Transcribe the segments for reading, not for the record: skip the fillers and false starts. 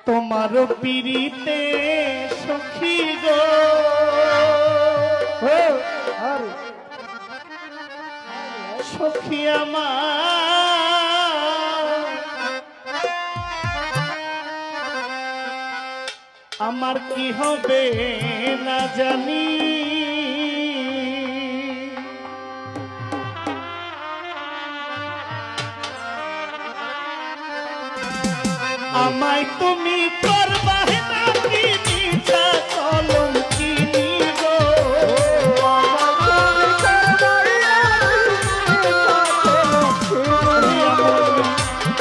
তোমার পিরিতে সখী গো সখী আমার কি হবে না জানি আমায় তুমি করবা নাকি নিছা কলঙ্কিনী গো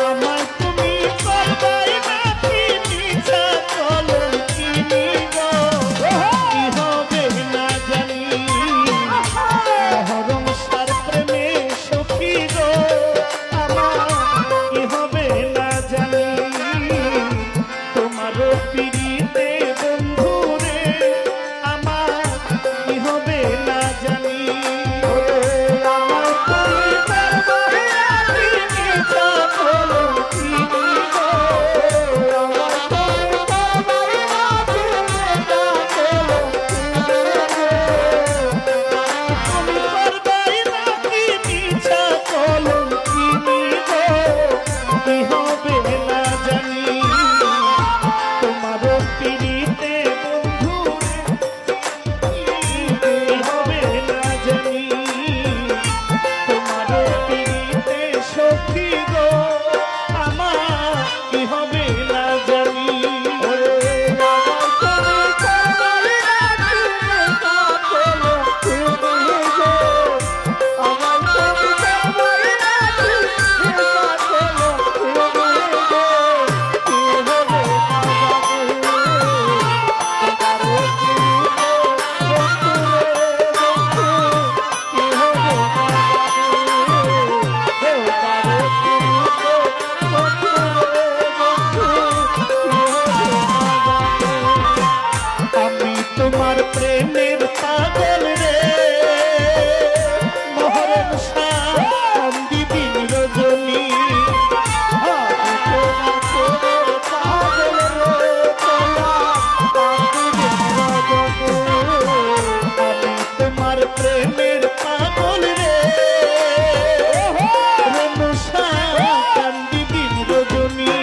আমায় তুমি করবা নাকি নিছা কলঙ্কিনী গো কি হবে না জানি মহরম সার প্রেমে সখী গো আমার কি হবে না জানি তোমার পিরিতে বন্ধু রে আমার কি হবে না জানি তোমার প্রেমের পাগল রে মহরম শান্তি দিন রজনী তোমার প্রেমের পাগল রে শান্তি দিন রজনী